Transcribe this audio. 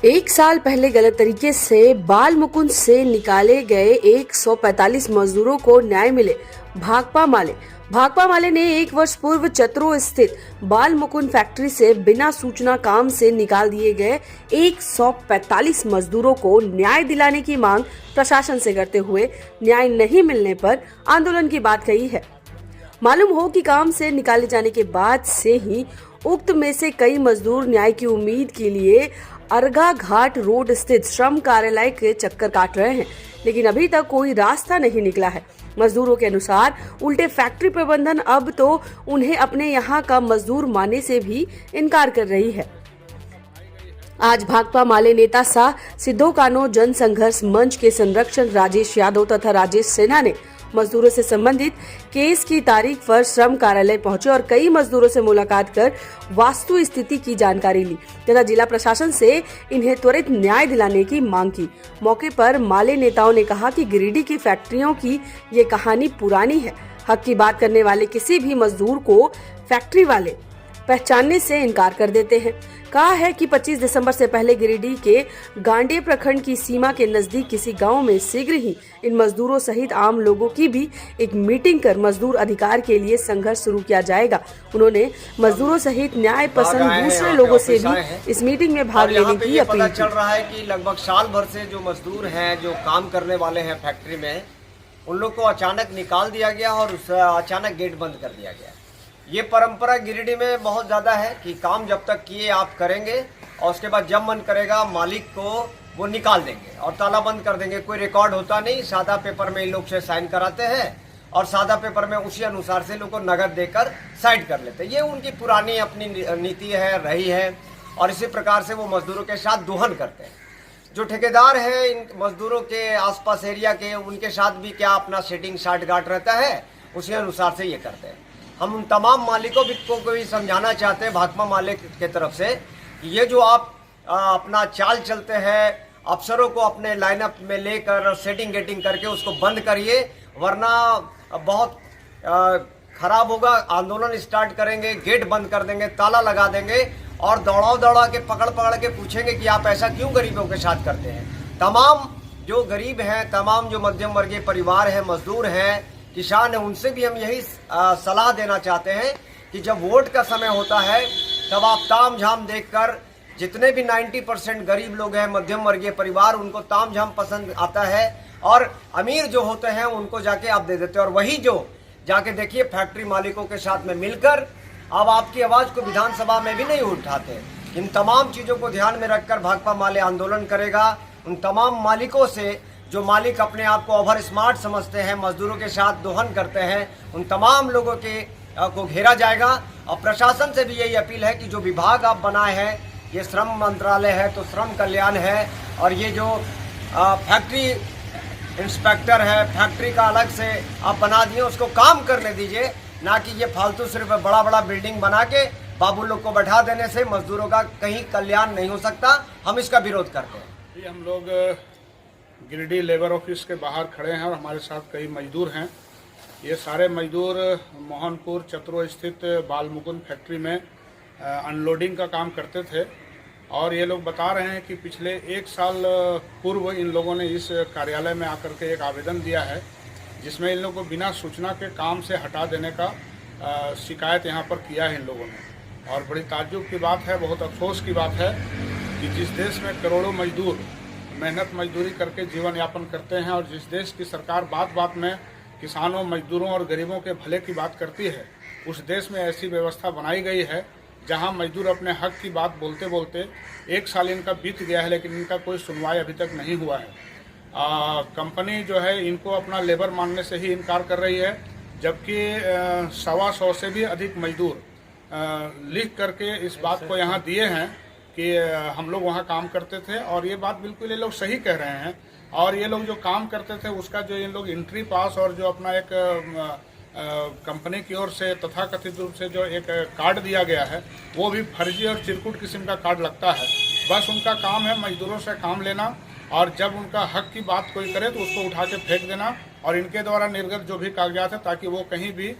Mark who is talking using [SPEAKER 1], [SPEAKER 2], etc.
[SPEAKER 1] एक साल पहले गलत तरीके से बाल मुकुंद से निकाले गए 145 मजदूरों को न्याय मिले। भाकपा माले ने एक वर्ष पूर्व चतरो स्थित बाल मुकुंद फैक्ट्री से बिना सूचना काम से निकाल दिए गए 145 मजदूरों को न्याय दिलाने की मांग प्रशासन से करते हुए न्याय नहीं मिलने पर आंदोलन की बात कही है। मालूम हो कि काम से निकाले जाने के बाद से ही उक्त में से कई मजदूर न्याय की उम्मीद के लिए अर्गा घाट रोड स्थित श्रम कार्यालय के चक्कर काट रहे हैं, लेकिन अभी तक कोई रास्ता नहीं निकला है। मजदूरों के अनुसार उल्टे फैक्ट्री प्रबंधन अब तो उन्हें अपने यहाँ का मजदूर मानने से भी इनकार कर रही है। आज भाकपा माले नेता सा सिद्धो कानो जन संघर्ष मंच के संरक्षक राजेश यादव तथा राजेश सिन्हा ने मजदूरों से संबंधित केस की तारीख पर श्रम कार्यालय पहुंचे और कई मजदूरों से मुलाकात कर वास्तु स्थिति की जानकारी ली तथा जिला प्रशासन से इन्हें त्वरित न्याय दिलाने की मांग की। मौके पर माले नेताओं ने कहा कि गिरिडीह की फैक्ट्रियों की ये कहानी पुरानी है। हक की बात करने वाले किसी भी मजदूर को फैक्ट्री वाले पहचानने से इनकार कर देते हैं। कहा है कि 25 दिसंबर से पहले गिरिडीह के गांडेय प्रखंड की सीमा के नजदीक किसी गांव में शीघ्र ही इन मजदूरों सहित आम लोगों की भी एक मीटिंग कर मजदूर अधिकार के लिए संघर्ष शुरू किया जाएगा। उन्होंने मजदूरों सहित न्याय पसंद दूसरे लोगों से भी इस मीटिंग में भाग लेने की अपील की।
[SPEAKER 2] चल रहा है कि लगभग साल भर से जो मजदूर हैं, जो काम करने वाले हैं फैक्ट्री में, उन लोग को अचानक निकाल दिया गया और अचानक गेट बंद कर दिया गया। ये परंपरा गिरिडीह में बहुत ज़्यादा है कि काम जब तक किए आप करेंगे और उसके बाद जब मन करेगा मालिक को वो निकाल देंगे और ताला बंद कर देंगे। कोई रिकॉर्ड होता नहीं, सादा पेपर में इन लोग से साइन कराते हैं और सादा पेपर में उसी अनुसार से लोग को नगद देकर साइड कर लेते हैं। ये उनकी पुरानी अपनी नीति है, रही है और इसी प्रकार से वो मजदूरों के साथ दोहन करते हैं। जो ठेकेदार हैं इन मजदूरों के आसपास एरिया के, उनके साथ भी क्या अपना सेटिंग साठ गांठ रहता है, उसी अनुसार से ये करते हैं। हम उन तमाम मालिकों को भी समझाना चाहते हैं भाकपा मालिक के तरफ से कि ये जो आप अपना चाल चलते हैं, अफसरों को अपने लाइनअप में लेकर सेटिंग गेटिंग करके उसको बंद करिए, वरना बहुत खराब होगा। आंदोलन स्टार्ट करेंगे, गेट बंद कर देंगे, ताला लगा देंगे और दौड़ा के पकड़ के पूछेंगे कि आप ऐसा क्यों गरीबों के साथ करते हैं। तमाम जो गरीब हैं, तमाम जो मध्यम वर्गीय परिवार हैं, मजदूर हैं, किसान है, उनसे भी हम यही सलाह देना चाहते हैं कि जब वोट का समय होता है तब आप ताम झाम देखकर, जितने भी 90% गरीब लोग हैं, मध्यम वर्गीय परिवार, उनको ताम झाम पसंद आता है और अमीर जो होते हैं उनको जाके आप दे देते हैं। और वही जो जाके देखिए फैक्ट्री मालिकों के साथ में मिलकर अब आपकी आवाज़ को विधानसभा में भी नहीं उठाते। इन तमाम चीज़ों को ध्यान में रखकर भाकपा माले आंदोलन करेगा। उन तमाम मालिकों से, जो मालिक अपने आप को ओवर स्मार्ट समझते हैं, मजदूरों के साथ दोहन करते हैं, उन तमाम लोगों के को घेरा जाएगा। और प्रशासन से भी यही अपील है कि जो विभाग आप बनाए हैं, ये श्रम मंत्रालय है तो श्रम कल्याण है, और ये जो फैक्ट्री इंस्पेक्टर है, फैक्ट्री का अलग से आप बना दिए, उसको काम करने दीजिए, ना कि ये फालतू सिर्फ बड़ा बिल्डिंग बना के बाबू लोग को बैठा देने से मजदूरों का कहीं कल्याण नहीं हो सकता। हम इसका विरोध करते हैं।
[SPEAKER 3] हम लोग गिरिडीह लेबर ऑफिस के बाहर खड़े हैं और हमारे साथ कई मजदूर हैं। ये सारे मजदूर मोहनपुर चतरो स्थित बाल मुकुंद फैक्ट्री में अनलोडिंग का काम करते थे और ये लोग बता रहे हैं कि पिछले एक साल पूर्व इन लोगों ने इस कार्यालय में आकर के एक आवेदन दिया है, जिसमें इन लोगों को बिना सूचना के काम से हटा देने का शिकायत यहाँ पर किया है इन लोगों ने। और बड़ी ताज्जुब की बात है, बहुत अफसोस की बात है कि जिस देश में करोड़ों मजदूर मेहनत मजदूरी करके जीवन यापन करते हैं और जिस देश की सरकार बात बात में किसानों, मजदूरों और गरीबों के भले की बात करती है, उस देश में ऐसी व्यवस्था बनाई गई है जहां मजदूर अपने हक की बात बोलते बोलते एक साल इनका बीत गया है, लेकिन इनका कोई सुनवाई अभी तक नहीं हुआ है। कंपनी जो है इनको अपना लेबर मानने से ही इनकार कर रही है, जबकि 125 से भी अधिक मजदूर लिख करके इस बात को यहाँ दिए हैं कि हम लोग वहाँ काम करते थे। और ये बात बिल्कुल ये लोग सही कह रहे हैं। और ये लोग जो काम करते थे उसका जो इन लोग एंट्री पास और जो अपना एक कंपनी की ओर से तथाकथित रूप से जो एक कार्ड दिया गया है, वो भी फर्जी और चिरकुट किस्म का कार्ड लगता है। बस उनका काम है मजदूरों से काम लेना और जब उनका हक की बात कोई करे तो उसको उठा के फेंक देना और इनके द्वारा निर्गत जो भी कागजात है ताकि वो कहीं भी